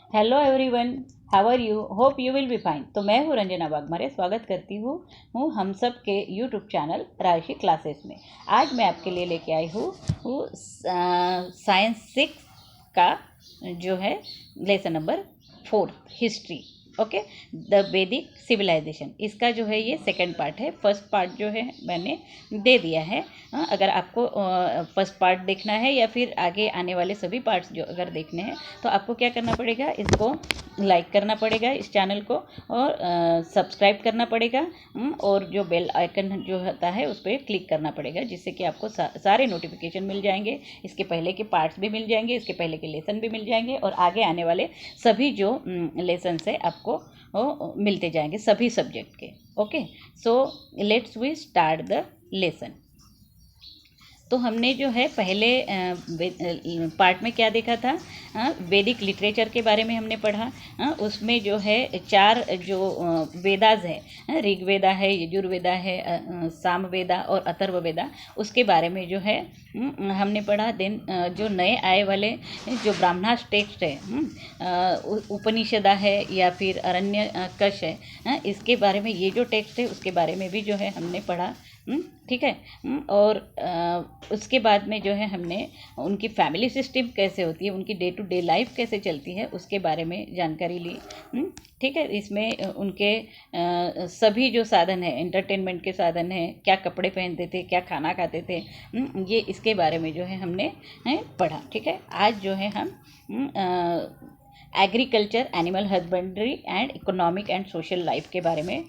Hello everyone, how are you? Hope you will be fine. तो मैं हूँ रंजना वाघमारे, स्वागत करती हूँ हम सब के यूट्यूब चैनल रायशी क्लासेस में। आज मैं आपके लिए लेके आई हूँ साइंस 6 का जो है lesson number 4, history. Okay, the वैदिक सिविलाइजेशन, इसका जो है ये सेकंड पार्ट है। फर्स्ट पार्ट जो है मैंने दे दिया है। अगर आपको फर्स्ट पार्ट देखना है या फिर आगे आने वाले सभी पार्ट्स जो अगर देखने हैं तो आपको क्या करना पड़ेगा, इसको लाइक करना पड़ेगा इस चैनल को, और सब्सक्राइब करना पड़ेगा, और जो बेल आइकन जो होता है उस पर क्लिक करना पड़ेगा, जिससे कि आपको सारे नोटिफिकेशन मिल जाएंगे। इसके पहले के पार्ट्स भी मिल जाएंगे, इसके पहले के लेसन भी मिल जाएंगे, और आगे आने वाले सभी जो लेसन है आपको मिलते जाएंगे सभी सब्जेक्ट के। Okay, so let's we start the lesson. तो हमने जो है पहले पार्ट में क्या देखा था, वैदिक लिटरेचर के बारे में हमने पढ़ा। उसमें जो है 4 जो वेदाज है, ऋग्वेदा है, यजुर्वेदा है, सामवेदा और अथर्ववेदा, उसके बारे में जो है हमने पढ़ा। देन जो नए आए वाले जो ब्राह्मणास टेक्स्ट है, उपनिषदा है या फिर अरण्यकश है, इसके बारे में ये जो टेक्स्ट है उसके बारे में भी जो है हमने पढ़ा। ठीक है। और उसके बाद में जो है हमने उनकी फैमिली सिस्टम कैसे होती है, उनकी डे टू डे लाइफ कैसे चलती है, उसके बारे में जानकारी ली। ठीक है। इसमें उनके सभी जो साधन है, एंटरटेनमेंट के साधन है, क्या कपड़े पहनते थे, क्या खाना खाते थे, ये इसके बारे में जो है हमने पढ़ा। ठीक है। आज जो है हम agriculture, animal husbandry and economic and social life के बारे में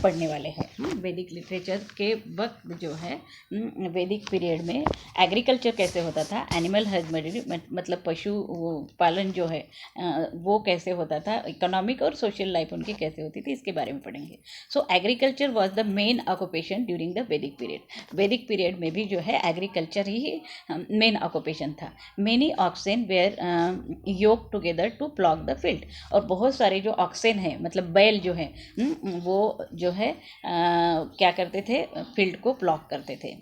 पढ़ने वाले हैं। वैदिक लिटरेचर के वक्त जो है वैदिक पीरियड में एग्रीकल्चर कैसे होता था, एनिमल हस्बेंड्री मतलब पशु पालन जो है वो कैसे होता था, इकोनॉमिक और सोशल लाइफ उनकी कैसे होती थी, इसके बारे में पढ़ेंगे। So agriculture was the main occupation during the वैदिक पीरियड। वैदिक पीरियड में भी जो है एग्रीकल्चर ही मेन ऑक्यूपेशन था। Many oxen were yoke together to plough the field. और बहुत सारे जो ऑक्सेन है मतलब बैल जो है वो जो है क्या करते थे, फील्ड को प्लॉग करते थे।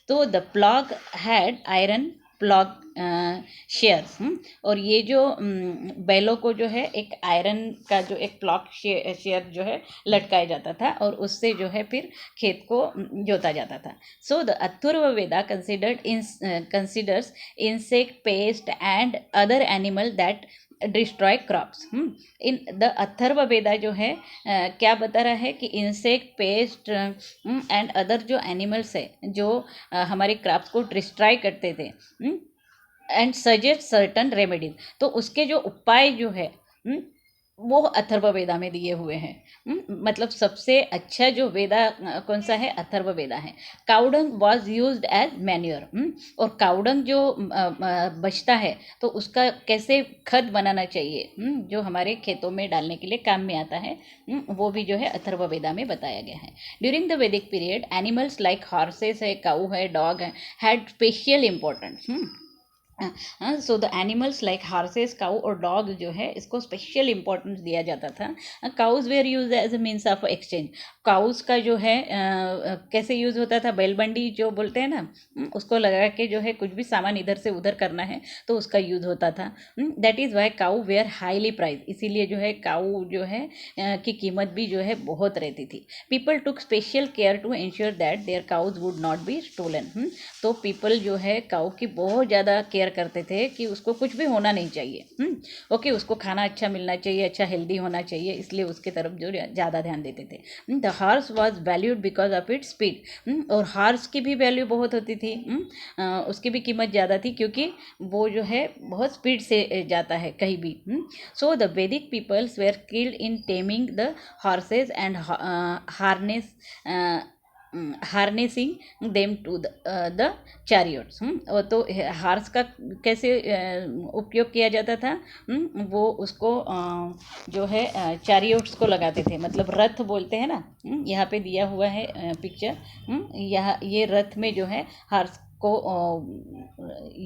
तो the plough had iron plough shares. और ये जो बैलों को जो है एक आयरन का जो एक प्लॉग शेयर जो है लटकाया जाता था, और उससे जो है फिर खेत को जोता जाता था। So the Atharvaveda considers insect, paste and other animal that destroy crops. In the Atharvaveda जो है क्या बता रहा है कि इंसेक्ट, पेस्ट एंड अदर जो एनिमल्स है जो हमारे क्रॉप्स को डिस्ट्रॉय करते थे, एंड सजेस्ट सर्टन रेमेडीज। तो उसके जो उपाय जो है वो अथर्ववेदा में दिए हुए हैं। मतलब सबसे अच्छा जो वेदा कौन सा है, अथर्ववेदा है। Cow dung was used as manure. और काउडंग जो बचता है तो उसका कैसे खत बनाना चाहिए, जो हमारे खेतों में डालने के लिए काम में आता है, वो भी जो है अथर्ववेदा में बताया गया है। ड्यूरिंग द वैदिक पीरियड एनिमल्स लाइक हॉर्सेस है, काऊ है, डॉग है, had special importance. So the animals like horses, cow और डॉग जो है इसको स्पेशल इंपॉर्टेंस दिया जाता था। Cows were use as a means of exchange. Cows का जो है कैसे यूज होता था, बैलबंडी जो बोलते हैं ना, उसको लगा के जो है कुछ भी सामान इधर से उधर करना है तो उसका यूज होता था। That is why cow were highly prize. इसीलिए जो है काउ जो है की कीमत भी जो है बहुत रहती थी। People took special care to ensure that their cows would not be stolen. तो पीपल जो है काउ की बहुत ज़्यादा केयर करते थे कि उसको कुछ भी होना नहीं चाहिए। ओके, उसको खाना अच्छा मिलना चाहिए, अच्छा हेल्दी होना चाहिए, इसलिए उसके तरफ जो ज़्यादा ध्यान देते थे। The horse was valued because of its speed. और हॉर्स की भी वैल्यू बहुत होती थी, उसकी भी कीमत ज़्यादा थी क्योंकि वो जो है बहुत स्पीड से जाता है कहीं भी। So the Vedic peoples were skilled in taming the horses and harnessing them to the chariots. तो हार्स का कैसे उपयोग किया जाता था, वो उसको जो है चैरियट्स को लगाते थे, मतलब रथ बोलते हैं ना। यहाँ पे दिया हुआ है पिक्चर। यहाँ ये रथ में जो है हार्स को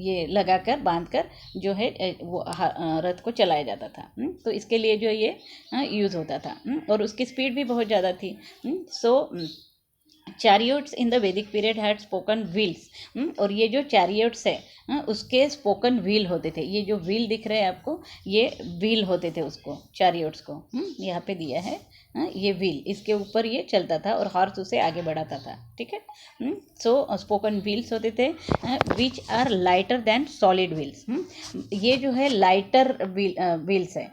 ये लगाकर बांधकर जो है वो रथ को चलाया जाता था। तो इसके लिए जो ये यूज़ होता था, और उसकी स्पीड भी बहुत ज़्यादा थी। सो चैरियोट्स इन द वैदिक पीरियड हैड स्पोकन व्हील्स। और ये जो चैरियोट्स है उसके स्पोकन व्हील होते थे। ये जो व्हील दिख रहे हैं आपको, ये व्हील होते थे उसको, चैरियोट्स को। यहाँ पे दिया है ये व्हील, इसके ऊपर ये चलता था और हॉर्स उसे आगे बढ़ाता था। ठीक है। सो स्पोकन व्हील्स होते थे which are lighter than solid wheels. ये जो है लाइटर व्हील्स है,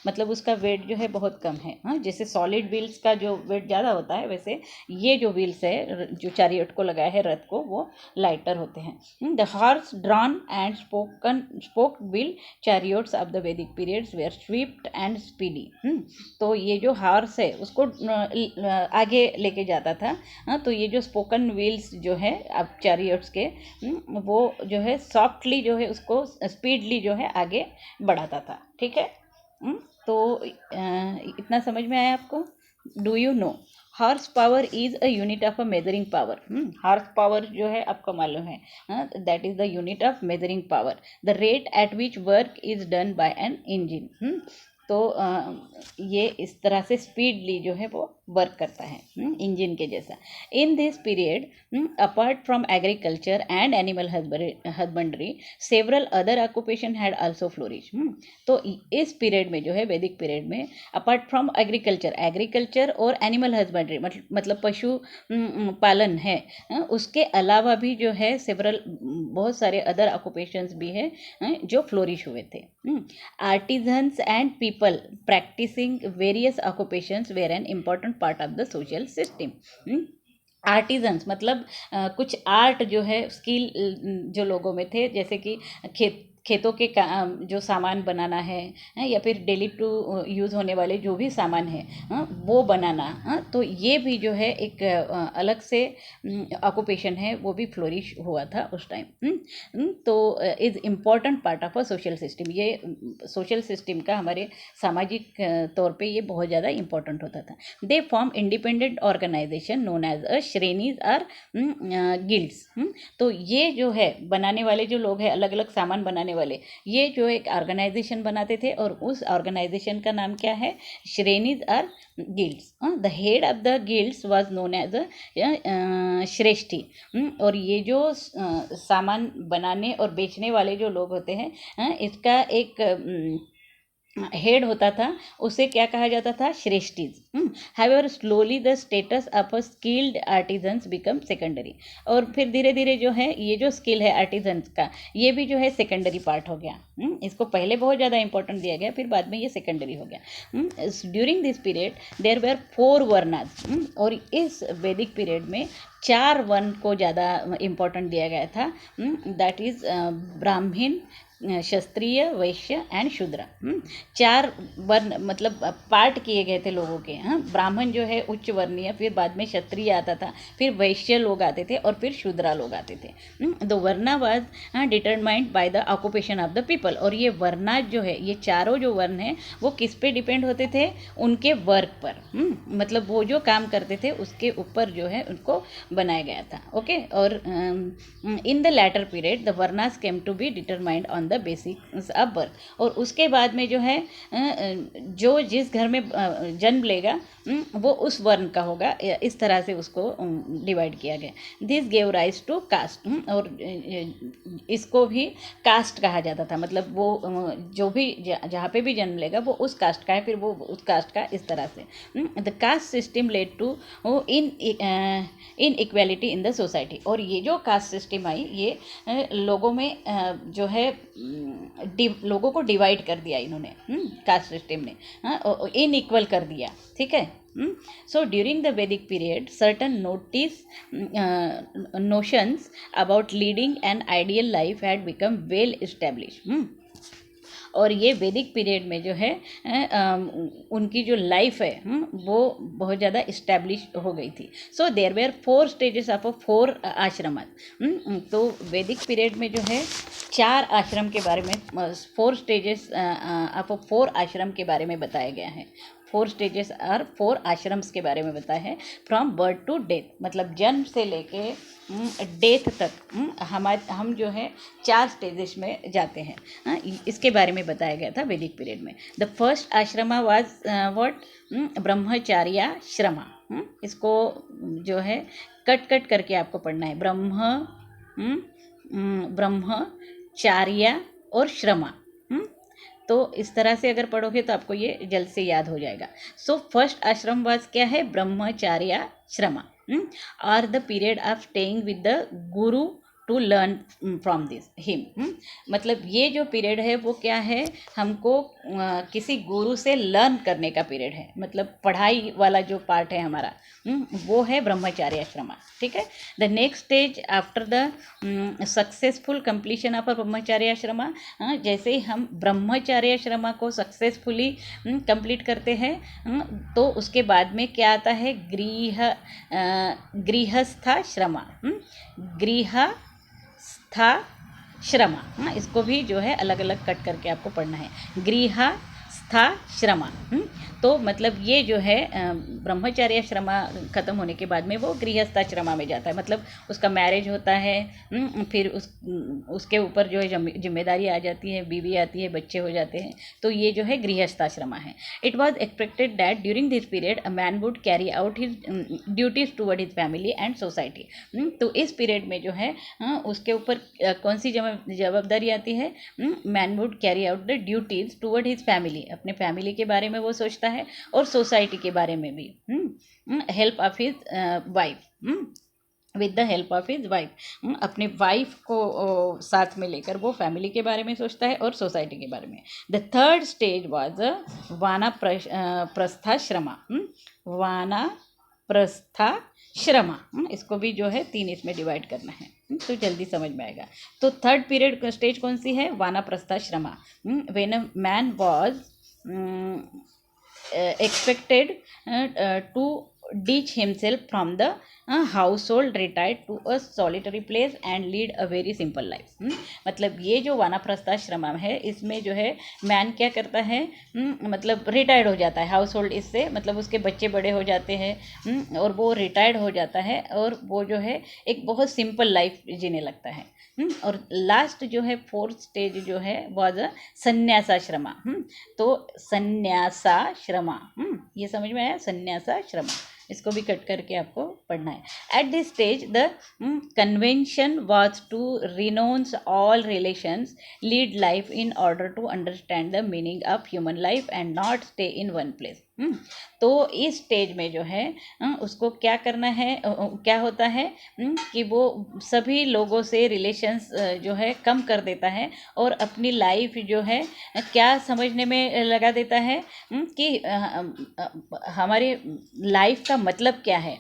मतलब उसका वेट जो है बहुत कम है। जैसे सॉलिड व्हील्स का जो वेट ज़्यादा होता है, वैसे ये जो व्हील्स है जो चैरियट को लगाया है, रथ को, वो लाइटर होते हैं। The horse drawn and spoke wheel chariots of the Vedic periods were swift and speedy. तो ये जो हॉर्स है उसको आगे लेके जाता था। तो ये जो स्पोकन व्हील्स जो है अब चैरियट्स के, वो जो है सॉफ्टली जो है उसको स्पीडली जो है आगे बढ़ाता था। ठीक है। तो इतना समझ में आया आपको? Do you know horse power is a unit of a measuring power. Horse power जो है आपको मालूम है, that is the unit of measuring power, the rate at which work is done by an engine. तो ये इस तरह से स्पीडली जो है वो वर्क करता है इंजन के जैसा। In this period apart from agriculture and animal husbandry several other occupation had also flourish. तो इस पीरियड में जो है, वैदिक पीरियड में, अपार्ट फ्रॉम एग्रीकल्चर और एनिमल हस्बेंड्री मतलब पशु पालन है, उसके अलावा भी जो है सेवरल बहुत सारे अदर ऑक्यूपेशंस भी है जो फ्लोरिश हुए थे। Artisans and people practising various occupations were an important part of the social system. Artisans मतलब कुछ आर्ट जो है, स्किल जो लोगों में थे, जैसे कि खेतों के जो सामान बनाना है, या फिर डेली टू यूज़ होने वाले जो भी सामान है वो बनाना। तो ये भी जो है एक अलग से ऑक्यूपेशन है, वो भी फ्लोरिश हुआ था उस टाइम। तो is important part of a social system. ये सोशल सिस्टम का हमारे सामाजिक तौर पे ये बहुत ज़्यादा इम्पोर्टेंट होता था। They form independent organisation known as a shrenis और गिल्ड्स। तो ये जो है बनाने वाले जो लोग हैं, अलग अलग सामान बनाने वाले, ये जो एक ऑर्गेनाइजेशन बनाते थे, और उस ऑर्गेनाइजेशन का नाम क्या है? श्रेणीज और guilds. The head of the guilds was known as shreshthi. और ये जो सामान बनाने और बेचने वाले जो लोग होते हैं, इसका एक हेड होता था, उसे क्या कहा जाता था? Shreshthis. However slowly the status of a skilled artisans become secondary. और फिर धीरे धीरे जो है ये जो स्किल है आर्टिजन्स का, ये भी जो है सेकेंडरी पार्ट हो गया। इसको पहले बहुत ज़्यादा इंपॉर्टेंट दिया गया, फिर बाद में ये सेकेंडरी हो गया। During this period there were 4 varnas. और इस वैदिक पीरियड में 4 वर्ण को ज़्यादा इम्पोर्टेंट दिया गया था। दैट इज़ ब्राह्मण, क्षत्रिय, वैश्य एंड शूद्र। 4 वर्ण मतलब पार्ट किए गए थे लोगों के। ब्राह्मण जो है उच्च वर्णीय, फिर बाद में क्षत्रिय आता था, फिर वैश्य लोग आते थे, और फिर शूद्रा लोग आते थे। The varna was determined by the occupation of the people. और ये वर्ना जो है, ये चारों जो वर्ण हैं, वो किस पे डिपेंड होते थे? उनके वर्क पर। मतलब वो जो काम करते थे उसके ऊपर जो है उनको बनाया गया था। ओके। और in the latter period the varnas came to be determined on the basics of birth. और उसके बाद में जो है जो जिस घर में जन्म लेगा वो उस वर्ण का होगा, इस तरह से उसको डिवाइड किया गया। This gave rise to caste. और इसको भी कास्ट कहा जाता था, मतलब वो जो भी जहाँ पे भी जन्म लेगा वो उस कास्ट का है, फिर वो उस कास्ट का, इस तरह से। The caste system led to inequality in the society. और ये जो कास्ट सिस्टम आई, ये लोगों में जो है लोगों को डिवाइड कर दिया इन्होंने, कास्ट सिस्टम ने इन इक्वल कर दिया। ठीक है। So during the Vedic period, certain notions about leading an ideal life had become well established. और ये वैदिक पीरियड में जो है उनकी जो लाइफ है वो बहुत ज़्यादा इस्टेब्लिश हो गई थी। So there were 4 stages of 4 ashram. तो वैदिक पीरियड में जो है 4 आश्रम के बारे में, 4 स्टेजेस ऑफ 4 आश्रम के बारे में बताया गया है। 4 स्टेजेस और 4 आश्रम्स के बारे में बताया है। फ्रॉम बर्थ टू डेथ, मतलब जन्म से लेके डेथ तक हम जो है 4 स्टेजेस में जाते हैं। इसके बारे में बताया गया था वैदिक पीरियड में। The first ashrama was what, brahmacharyashrama. इसको जो है कट करके आपको पढ़ना है, ब्रह्मचार्य और श्रमा। तो इस तरह से अगर पढ़ोगे तो आपको ये जल्द से याद हो जाएगा। सो फर्स्ट आश्रम वाज क्या है, ब्रह्मचार्याश्रमा, और the period of staying with the guru to learn from this him. मतलब ये जो पीरियड है वो क्या है, हमको किसी गुरु से लर्न करने का पीरियड है, मतलब पढ़ाई वाला जो पार्ट है हमारा, वो है ब्रह्मचार्य आश्रमा। ठीक है। The next stage after the successful completion of brahmacharya ashrama, जैसे ही हम ब्रह्मचार्य आश्रमा को सक्सेसफुली कंप्लीट करते हैं, तो उसके बाद में क्या आता है, गृहस्थाश्रमा। गृहस्थाश्रमा, इसको भी जो है अलग अलग कट करके आपको पढ़ना है, गृहस्थाश्रमा। तो मतलब ये जो है ब्रह्मचार्य आश्रमा खत्म होने के बाद में वो गृहस्थाश्रमा में जाता है, मतलब उसका मैरिज होता है, फिर उसके ऊपर जो है जिम्मेदारी आ जाती है, बीवी आती है, बच्चे हो जाते हैं, तो ये जो है गृहस्थाश्रमा है। It was expected that during this period a man would carry out his duties toward his family and society. तो इस पीरियड में जो है उसके ऊपर कौन सी जवाबदारी आती है, man would carry out the duties toward his family, अपने फैमिली के बारे में वो सोचता है और सोसाइटी के बारे में भी, help of his wife, with the help of his wife, अपने वाइफ को साथ में लेकर वो फैमिली के बारे में सोचता है और सोसाइटी के बारे में। The third stage was vanaprasthashrama. Vanaprasthashrama, इसको भी जो है 3 इसमें डिवाइड करना है, तो जल्दी समझ में आएगा। तो थर्ड पीरियड स्टेज कौन सी है, vanaprasthashrama. When a man was expected to ditch himself from the household, retired to a solitary place and lead a very simple life। मतलब ये जो वानप्रस्थाश्रम है, इसमें जो है मैन क्या करता है, मतलब रिटायर्ड हो जाता है हाउस होल्ड, इससे मतलब उसके बच्चे बड़े हो जाते हैं और वो रिटायर्ड हो जाता है और वो जो है एक बहुत सिंपल लाइफ जीने लगता है। और लास्ट जो है 4th स्टेज जो है वॉज संन्यासाश्रमा। तो संन्यासाश्रमा, ये समझ में आया, संन्यासाश्रमा, इसको भी कट करके आपको पढ़ना है। At this stage the convention was to renounce all relations, lead life in order to understand the meaning of human life and not stay in one place. तो इस स्टेज में जो है उसको क्या करना है, क्या होता है कि वो सभी लोगों से रिलेशंस जो है कम कर देता है और अपनी लाइफ जो है क्या समझने में लगा देता है कि हमारी लाइफ का मतलब क्या है,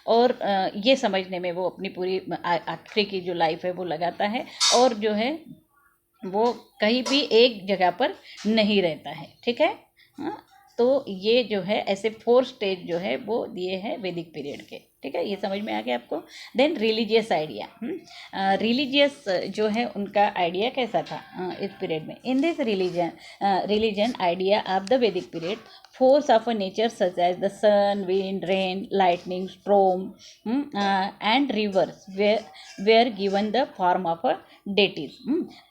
और ये समझने में वो अपनी पूरी आखिरी की जो लाइफ है वो लगाता है, और जो है वो कहीं भी एक जगह पर नहीं रहता है। ठीक है। तो ये जो है ऐसे 4 स्टेज जो है वो दिए हैं वैदिक पीरियड के। ठीक है, ये समझ में आ गया आपको। देन रिलीजियस आइडिया, रिलीजियस जो है उनका आइडिया कैसा था इस पीरियड में। In this religion idea of the वैदिक period, force of a nature such as the sun, wind, rain, lightning, storm and rivers were given the form of a deities।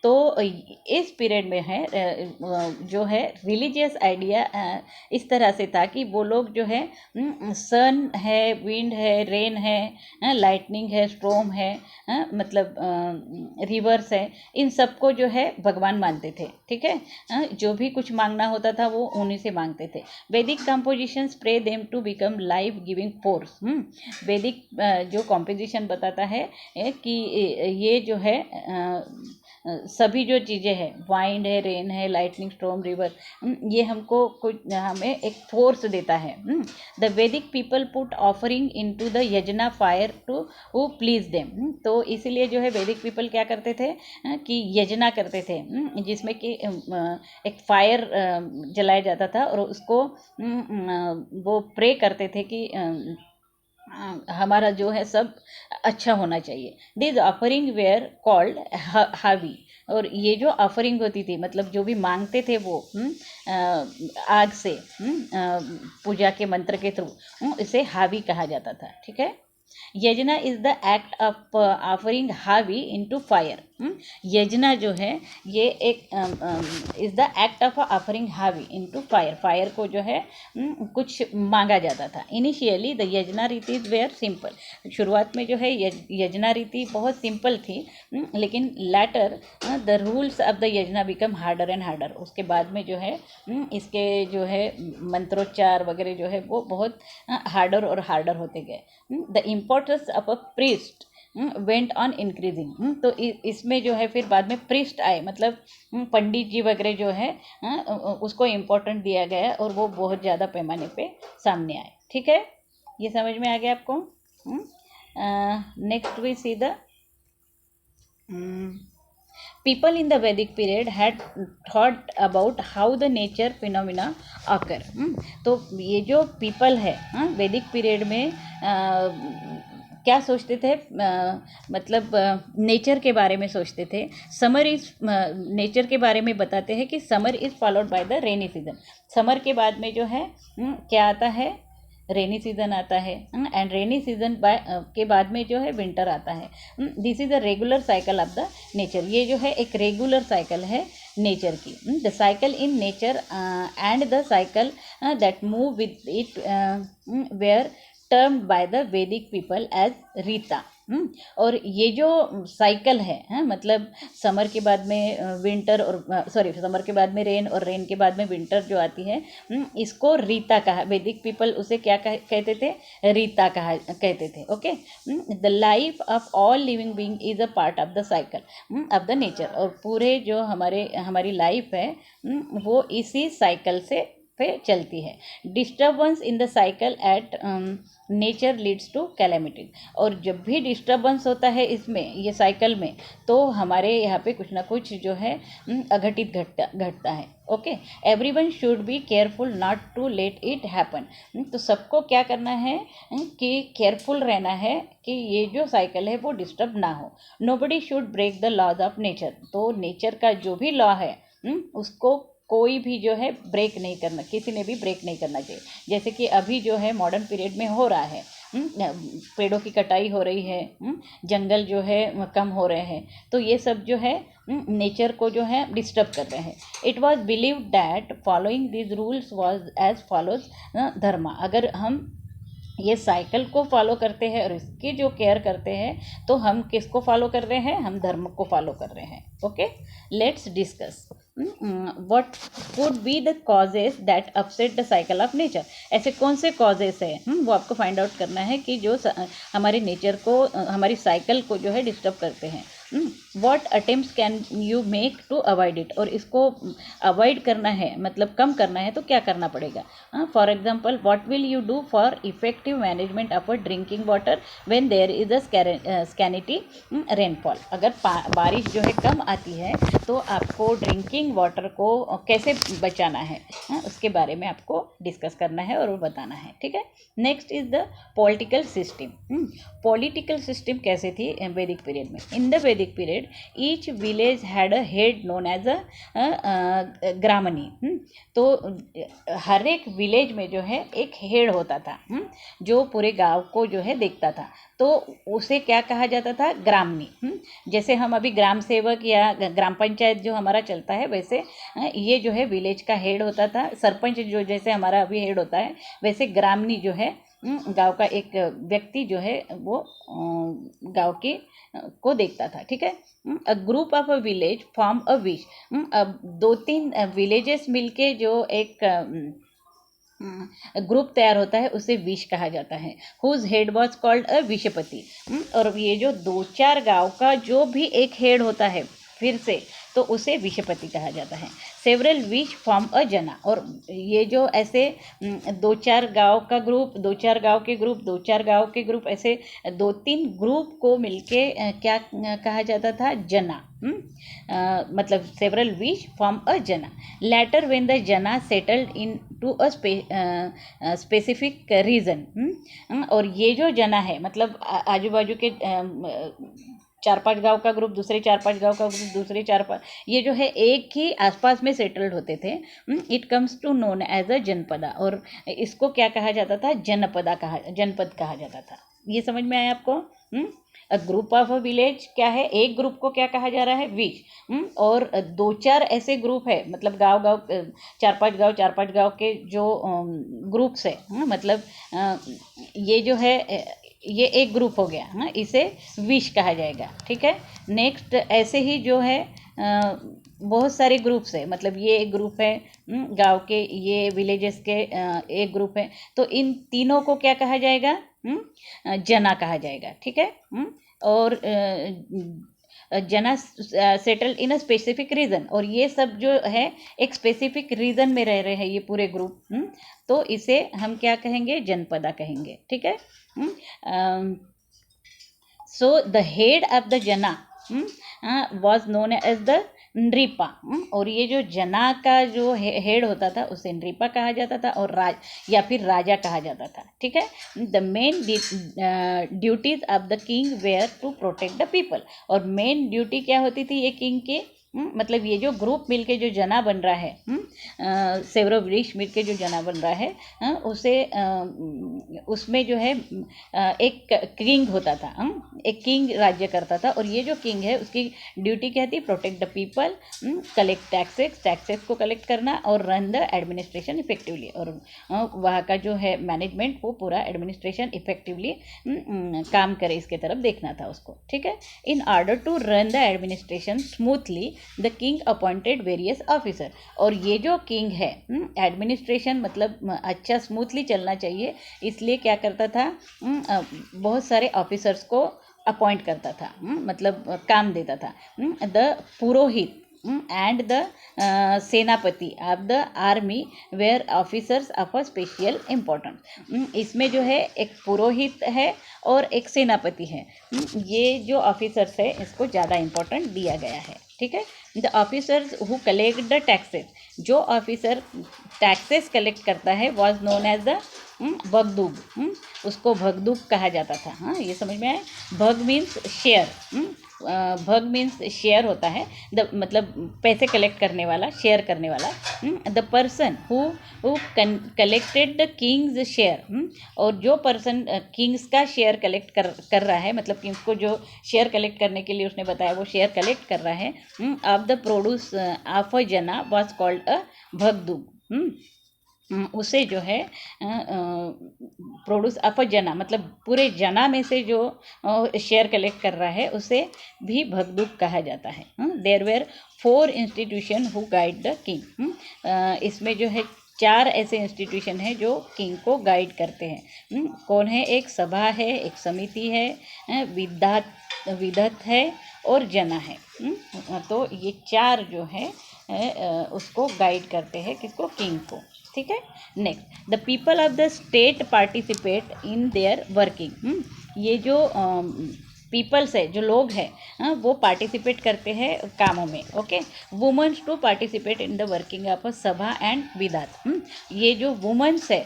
तो इस पीरियड में है जो है रिलीजियस आइडिया इस तरह से था कि वो लोग जो है सन है, विंड है, रेन है, लाइटनिंग है, स्ट्रोम है, मतलब रिवर्स है, इन सबको जो है भगवान मानते थे। ठीक है, जो भी कुछ मांगना होता था वो उन्हीं से मांगते थे। Vedic compositions pray them to become life giving force. वैदिक जो कंपोजिशन बताता है कि ये जो है सभी जो चीज़ें हैं, वाइंड है, रेन है, लाइटनिंग, स्टॉर्म, रिवर, ये हमको कुछ हमें एक फोर्स देता है। The Vedic people put offering into the Yojana fire to please them. तो इसीलिए जो है वैदिक पीपल क्या करते थे कि यजना करते थे, जिसमें कि एक फायर जलाया जाता था और उसको वो प्रे करते थे कि हमारा जो है सब अच्छा होना चाहिए। दिस ऑफरिंग वेयर कॉल्ड हावी। और ये जो ऑफरिंग होती थी, मतलब जो भी मांगते थे वो आग से, पूजा के मंत्र के थ्रू, इसे हावी कहा जाता था। ठीक है। यजना is the act of offering हावी इनटू फायर। यजना जो है ये एक is the act of offering हावी इनटू फायर। फायर को जो है कुछ मांगा जाता था। इनिशियली द यजना रीति इज वेयर सिंपल। शुरुआत में जो है यजना रीति बहुत सिंपल थी, लेकिन later the rules of the yajna become harder and harder. उसके बाद में जो है इसके जो है मंत्रोच्चार वगैरह जो है वो बहुत हार्डर और हार्डर होते गए। The importance of a priest went on increasing. तो इसमें जो है फिर बाद में प्रीस्ट आए, मतलब पंडित जी वगैरह जो है उसको इम्पोर्टेंट दिया गया और वो बहुत ज़्यादा पैमाने पे सामने आए। ठीक है, ये समझ में आ गया आपको। Next we see the people in the Vedic period had thought about how the nature phenomena occur। तो ये जो people है वैदिक पीरियड में क्या सोचते थे, मतलब नेचर के बारे में सोचते थे। समर इज नेचर के बारे में बताते हैं कि summer is followed by the rainy season. Summer के बाद में जो है क्या आता है, रेनी सीजन आता है, एंड रेनी सीजन के बाद में जो है विंटर आता है। This is a regular cycle of the nature. ये जो है एक रेगुलर साइकिल है नेचर की। The cycle in nature and the cycle that move with it were termed by the Vedic people as rita. और ये जो साइकिल है, मतलब समर के बाद में विंटर और समर के बाद में रेन और रेन के बाद में विंटर जो आती है, इसको रीता कहा। वैदिक पीपल उसे क्या कहते थे, रीता कहते थे। Okay. The life of all living being is a part of the cycle of the nature. और पूरे जो हमारी लाइफ है वो इसी साइकिल से पे चलती है। Disturbance in the cycle at nature leads to calamity. और जब भी डिस्टर्बेंस होता है इसमें, ये साइकिल में, तो हमारे यहाँ पे कुछ ना कुछ जो है अघटित घटता है। Okay. Everyone should be careful not to let it happen. तो सबको क्या करना है कि केयरफुल रहना है कि ये जो साइकिल है वो डिस्टर्ब ना हो। Nobody should break the laws of nature. तो नेचर का जो भी लॉ है उसको कोई भी जो है ब्रेक नहीं करना, किसी ने भी ब्रेक नहीं करना चाहिए। जैसे कि अभी जो है मॉडर्न पीरियड में हो रहा है, पेड़ों की कटाई हो रही है, जंगल जो है कम हो रहे हैं, तो ये सब जो है नेचर को जो है डिस्टर्ब कर रहे हैं। It was believe that following this rules was as follows dharma. अगर हम ये साइकिल को फॉलो करते हैं और इसकी जो केयर करते हैं, तो हम किसको फॉलो कर रहे हैं, हम धर्म को फॉलो कर रहे हैं। Okay, let's discuss what could be the causes that upset the cycle of nature। ऐसे कौन से causes हैं वो आपको फाइंड आउट करना है कि जो हमारे नेचर को, हमारी साइकिल को जो है डिस्टर्ब करते हैं। what attempts can you make to avoid it। और इसको अवॉइड करना है, मतलब कम करना है, तो क्या करना पड़ेगा। For example, what will you do for effective management of a drinking water when there is a scanty rainfall। अगर बारिश जो है कम आती है तो आपको ड्रिंकिंग वाटर को कैसे बचाना है, उसके बारे में आपको डिस्कस करना है और वो बताना है। ठीक है। Next is the political system. Political system कैसे थी वैदिक पीरियड में। इन द वैदिक period each village had a head known as a gramani. तो हर एक विलेज में जो है एक हेड होता था जो पूरे गांव को जो है देखता था, तो उसे क्या कहा जाता था, ग्रामनी। जैसे हम अभी ग्राम सेवक या ग्राम पंचायत जो हमारा चलता है, वैसे ये जो है विलेज का हेड होता था। सरपंच जो जैसे हमारा अभी हेड होता है, वैसे ग्रामनी जो है गांव का एक व्यक्ति जो है वो गांव की को देखता था। ठीक है। A group of a village form a wish. अब 2-3 विलेजेस मिलके जो एक ग्रुप तैयार होता है उसे विश कहा जाता है। Whose head was called a vishpati. और ये जो 2-4 गांव का जो भी एक हेड होता है फिर से, तो उसे विशपति कहा जाता है। सेवरल विश फॉर्म अ जना। और ये जो ऐसे 2-4 गांव का ग्रुप, 2-4 गांव के ग्रुप, 2-4 गांव के ग्रुप, ऐसे 2-3 ग्रुप को मिलके क्या कहा जाता था, जना। मतलब several wish form a jana. Later when the jana settled into a specific region. और ये जो जना है, मतलब आजू बाजू के चार पांच गांव का ग्रुप, दूसरे चार पांच गांव का ग्रुप, दूसरे चार पांच, ये जो है एक ही आसपास में सेटल्ड होते थे। It comes to known as a janapada, और इसको क्या कहा जाता था, जनपद कहा जाता था। ये समझ में आया आपको? A group of a village क्या है, एक ग्रुप को क्या कहा जा रहा है, विच। और दो चार ऐसे ग्रुप है, मतलब गांव चार पांच गांव के जो ग्रुप्स है, मतलब ये जो है ये एक ग्रुप हो गया, हाँ, इसे विश कहा जाएगा, ठीक है। नेक्स्ट ऐसे ही जो है बहुत सारे ग्रुप्स है, मतलब ये एक ग्रुप है गांव के, ये विलेजेस के एक ग्रुप है, तो इन तीनों को क्या कहा जाएगा, जना कहा जाएगा, ठीक है। और jana settled in a specific region, और ये सब जो है एक स्पेसिफिक रीजन में रह रहे हैं ये पूरे ग्रुप, तो इसे हम क्या कहेंगे, जनपदा कहेंगे, ठीक है। So the head of the जना वॉज नोन एज द नृपा, और ये जो जना का जो हेड होता था उसे नृपा कहा जाता था, और या फिर राजा कहा जाता था, ठीक है। The main duties of the king were to protect the people, और मेन ड्यूटी क्या होती थी ये किंग की, मतलब ये जो ग्रुप मिलके जो जना बन रहा है, सेवरो वृक्ष मिलके जो जना बन रहा है, उसे उसमें जो है एक किंग होता था, एक किंग राज्य करता था, और ये जो किंग है उसकी ड्यूटी क्या थी, protect the people, collect taxes को कलेक्ट करना, और रन द एडमिनिस्ट्रेशन इफेक्टिवली, और वहाँ का जो है मैनेजमेंट वो पूरा एडमिनिस्ट्रेशन इफेक्टिवली काम करे इसके तरफ देखना था उसको, ठीक है। In order to run the administration smoothly the king appointed various officer, और ये जो किंग है एडमिनिस्ट्रेशन मतलब अच्छा स्मूथली चलना चाहिए, इसलिए क्या करता था, बहुत सारे ऑफिसर्स को अपॉइंट करता था, मतलब काम देता था। The purohit and the senapati of the army were officers of a special importance, इसमें जो है एक पुरोहित है और एक सेनापति है, ये जो ऑफिसर्स है इसको ज़्यादा इम्पोर्टेंट दिया गया है, ठीक है। The officers who collect the taxes, जो ऑफिसर टैक्सेस कलेक्ट करता है वॉज नोन एज द भगदूग, उसको भगदूग कहा जाता था, हाँ, ये समझ में आया। भग मीन्स शेयर, भग मीन्स शेयर होता है, द मतलब पैसे कलेक्ट करने वाला, शेयर करने वाला। The person who collected the Kings share, और जो पर्सन किंग्स का शेयर कलेक्ट कर रहा है, मतलब किंग्स को जो शेयर कलेक्ट करने के लिए उसने बताया वो शेयर कलेक्ट कर रहा है, of the produce of a जना वॉज कॉल्ड अ भगदूग, उसे जो है प्रोड्यूस ऑफ अ जना, मतलब पूरे जना में से जो शेयर कलेक्ट कर रहा है उसे भी भगदूग कहा जाता है। There were 4 institution who guide the king, इसमें जो है 4 ऐसे इंस्टीट्यूशन हैं जो किंग को गाइड करते हैं। कौन है, एक सभा है, एक समिति है, विधत है और जना है। तो ये 4 जो है उसको गाइड करते हैं, किसको, किंग को, ठीक है। Next, the people of the state participate in their working, ये जो पीपल्स है, जो लोग हैं, वो पार्टिसिपेट करते हैं कामों में, okay. Women's to participate in the working of sabha and vidatha, ये जो वुमेन्स है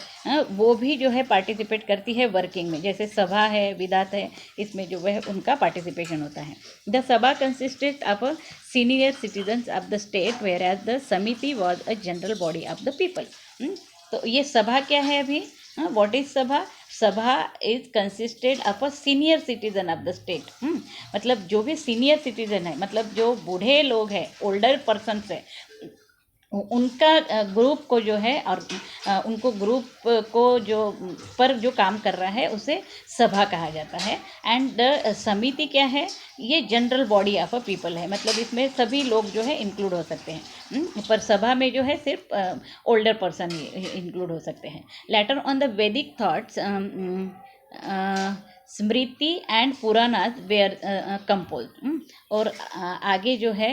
वो भी जो है पार्टिसिपेट करती है वर्किंग में, जैसे सभा है, विधात है, इसमें जो है उनका पार्टिसिपेशन होता है। The sabha consisted of senior citizens of the state where as the samiti was a general body of the people. तो ये सभा क्या है अभी, व्हाट इज सभा, सभा is consisted of a senior citizen of the state, मतलब जो भी सीनियर सिटीजन है, मतलब जो बूढ़े लोग हैं, ओल्डर पर्सनस है, उनका ग्रुप को जो है, और उनको ग्रुप को जो पर जो काम कर रहा है उसे सभा कहा जाता है। एंड द समिति क्या है, ये general body of a people है, मतलब इसमें सभी लोग जो है इंक्लूड हो सकते हैं, पर सभा में जो है सिर्फ ओल्डर पर्सन इंक्लूड हो सकते हैं। Later on the Vedic thoughts smriti and Puranas were compose, और आगे जो है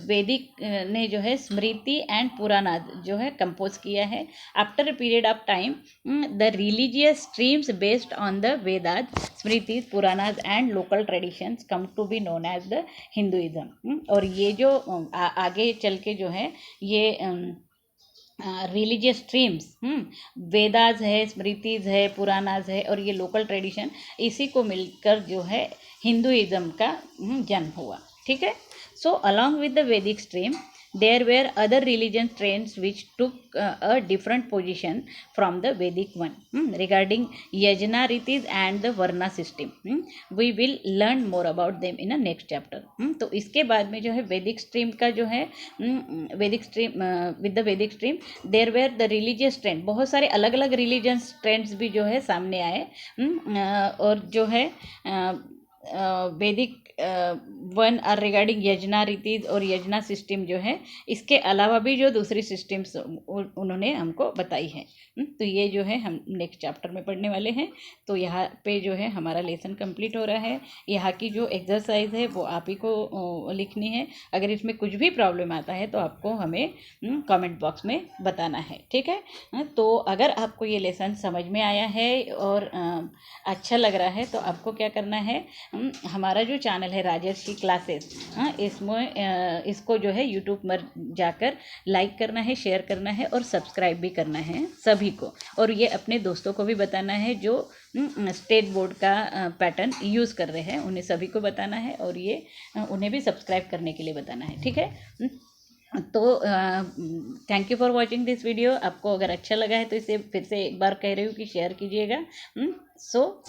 वैदिक ने जो है स्मृति एंड पुराणास जो है कंपोज किया है। After a period of time the religious streams based on the Vedas, smriti, Puranas and local traditions come to be known as the Hinduism, और ये जो आगे चल के जो है ये रिलीजियस स्ट्रीम्स, वेदास है, स्मृतिज है, पुराणाज है, और ये लोकल ट्रेडिशन, इसी को मिलकर जो है हिंदुइज्म का जन्म हुआ। ठीक है। So along with the Vedic stream there were other religion trends which took a different position from the Vedic one, regarding yajna ritis and the varna system. We will learn more about them in a next chapter. तो इसके बाद में जो है Vedic stream का जो है Vedic stream, with the Vedic stream there were the religious trend, बहुत सारे अलग अलग रिलीजियस ट्रेंड्स भी जो है सामने आए। और जो है वैदिक वन आर रिगार्डिंग यजना रीतिज और यजना सिस्टम जो है, इसके अलावा भी जो दूसरी सिस्टम्स उन्होंने हमको बताई है। तो ये जो है हम नेक्स्ट चैप्टर में पढ़ने वाले हैं। तो यहाँ पे जो है हमारा लेसन कंप्लीट हो रहा है। यहाँ की जो एक्सरसाइज है वो आप ही को लिखनी है। अगर इसमें कुछ भी प्रॉब्लम आता है तो आपको हमें कमेंट बॉक्स में बताना है। ठीक है। तो अगर आपको ये लेसन समझ में आया है और अच्छा लग रहा है तो आपको क्या करना है, हमारा जो चैनल है राजर्षि क्लासेस, इसमें इसको जो है यूट्यूब पर जाकर लाइक करना है, शेयर करना है और सब्सक्राइब भी करना है सभी को। और ये अपने दोस्तों को भी बताना है जो स्टेट बोर्ड का पैटर्न यूज़ कर रहे हैं, उन्हें सभी को बताना है और ये उन्हें भी सब्सक्राइब करने के लिए बताना है। ठीक है। तो thank you for watching this video. आपको अगर अच्छा लगा है तो इसे फिर से एक बार कह रही हूँ कि शेयर कीजिएगा। सो